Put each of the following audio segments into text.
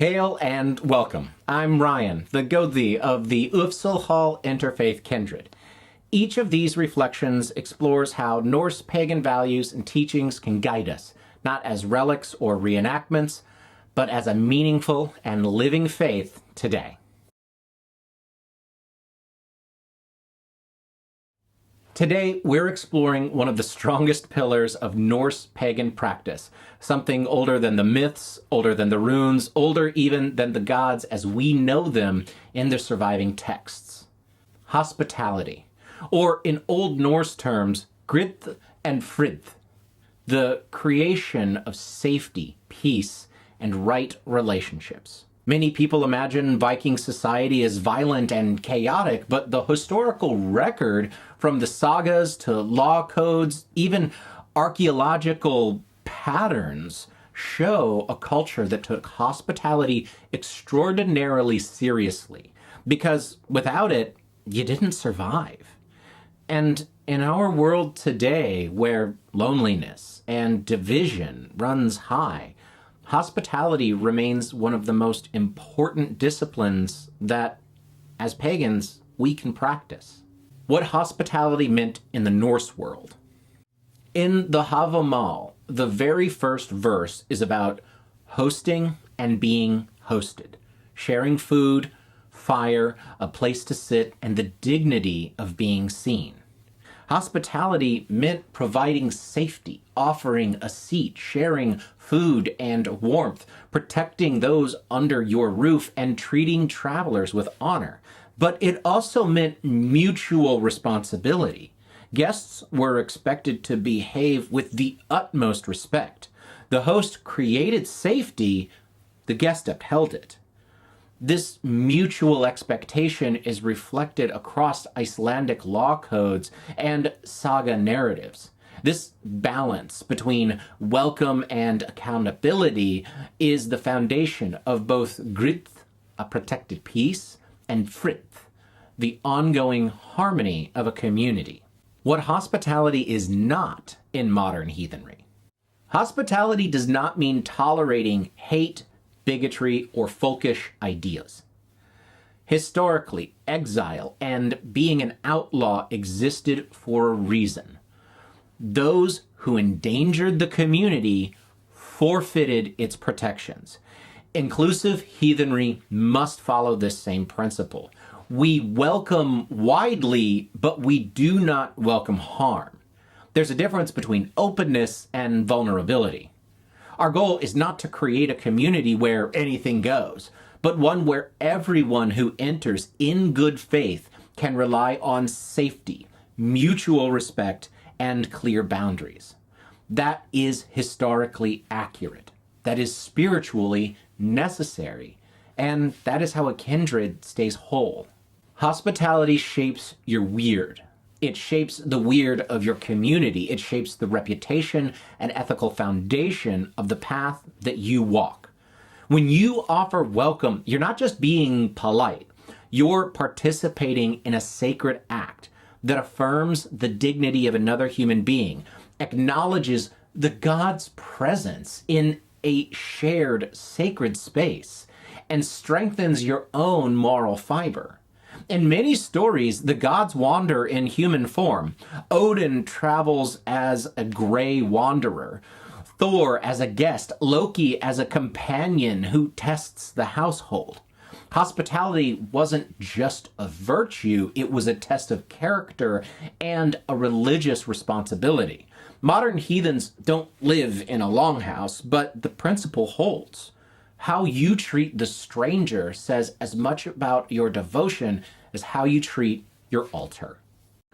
Hail and welcome. I'm Ryan, the Goði of the Úlfsalhöll Interfaith Kindred. Each of these reflections explores how Norse pagan values and teachings can guide us, not as relics or reenactments, but as a meaningful and living faith today. Today, we're exploring one of the strongest pillars of Norse pagan practice, something older than the myths, older than the runes, older even than the gods as we know them in the surviving texts. Hospitality, or in Old Norse terms, Grith and frið, the creation of safety, peace, and right relationships. Many people imagine Viking society as violent and chaotic, but the historical record, from the sagas to law codes, even archaeological patterns, show a culture that took hospitality extraordinarily seriously, because without it, you didn't survive. And in our world today, where loneliness and division runs high, hospitality remains one of the most important disciplines that, as pagans, we can practice. What hospitality meant in the Norse world. In the Havamal, the very first verse is about hosting and being hosted, sharing food, fire, a place to sit, and the dignity of being seen. Hospitality meant providing safety, offering a seat, sharing food and warmth, protecting those under your roof, and treating travelers with honor. But it also meant mutual responsibility. Guests were expected to behave with the utmost respect. The host created safety, the guest upheld it. This mutual expectation is reflected across Icelandic law codes and saga narratives. This balance between welcome and accountability is the foundation of both Grith, a protected peace, and Frith, the ongoing harmony of a community. What hospitality is not in modern heathenry. Hospitality does not mean tolerating hate, bigotry, or folkish ideas. Historically, exile and being an outlaw existed for a reason. Those who endangered the community forfeited its protections. Inclusive heathenry must follow this same principle. We welcome widely, but we do not welcome harm. There's a difference between openness and vulnerability. Our goal is not to create a community where anything goes, but one where everyone who enters in good faith can rely on safety, mutual respect, and clear boundaries. That is historically accurate. That is spiritually necessary. And that is how a kindred stays whole. Hospitality shapes your weird. It shapes the weird of your community. It shapes the reputation and ethical foundation of the path that you walk. When you offer welcome, you're not just being polite. You're participating in a sacred act that affirms the dignity of another human being, acknowledges the God's presence in a shared sacred space, and strengthens your own moral fiber. In many stories, the gods wander in human form. Odin travels as a gray wanderer, Thor as a guest, Loki as a companion who tests the household. Hospitality wasn't just a virtue, it was a test of character and a religious responsibility. Modern heathens don't live in a longhouse, but the principle holds. How you treat the stranger says as much about your devotion as how you treat your altar.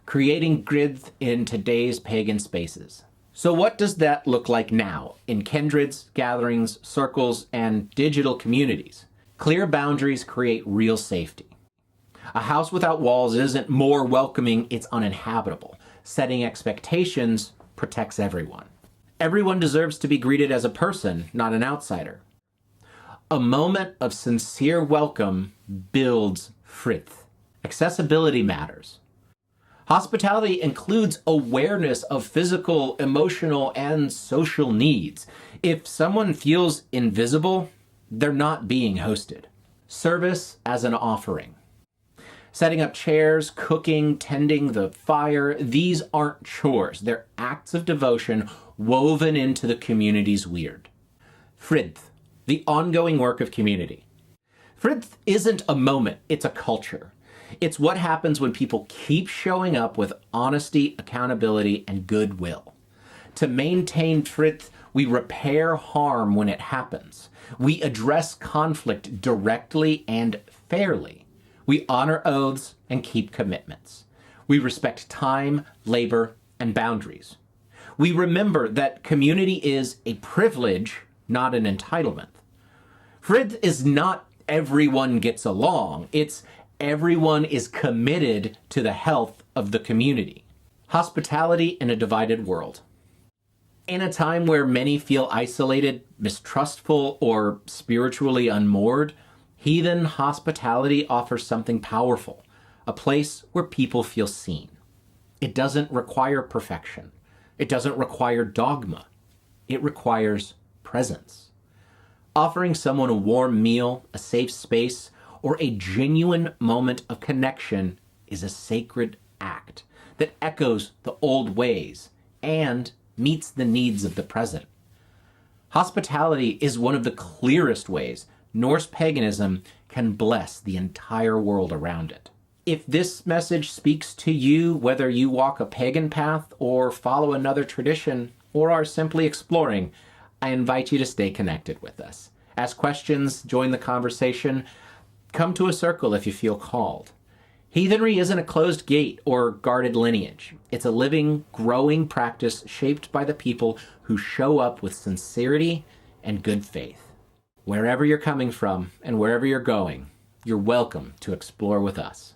Creating Grith in today's pagan spaces. So what does that look like now in kindreds, gatherings, circles, and digital communities? Clear boundaries create real safety. A house without walls isn't more welcoming, it's uninhabitable. Setting expectations protects everyone. Everyone deserves to be greeted as a person, not an outsider. A moment of sincere welcome builds frith. Accessibility matters. Hospitality includes awareness of physical, emotional, and social needs. If someone feels invisible, they're not being hosted. Service as an offering. Setting up chairs, cooking, tending the fire, these aren't chores. They're acts of devotion woven into the community's weird. Frith, the ongoing work of community. Frith isn't a moment, it's a culture. It's what happens when people keep showing up with honesty, accountability, and goodwill. To maintain frith, we repair harm when it happens. We address conflict directly and fairly. We honor oaths and keep commitments. We respect time, labor, and boundaries. We remember that community is a privilege, not an entitlement. Frith is not everyone gets along. It's everyone is committed to the health of the community. Hospitality in a divided world. In a time where many feel isolated, mistrustful, or spiritually unmoored, heathen hospitality offers something powerful, a place where people feel seen. It doesn't require perfection. It doesn't require dogma. It requires presence. Offering someone a warm meal, a safe space, or a genuine moment of connection is a sacred act that echoes the old ways and meets the needs of the present. Hospitality is one of the clearest ways Norse paganism can bless the entire world around it. If this message speaks to you, whether you walk a pagan path or follow another tradition or are simply exploring, I invite you to stay connected with us. Ask questions, join the conversation, come to a circle if you feel called. Heathenry isn't a closed gate or guarded lineage. It's a living, growing practice shaped by the people who show up with sincerity and good faith. Wherever you're coming from and wherever you're going, you're welcome to explore with us.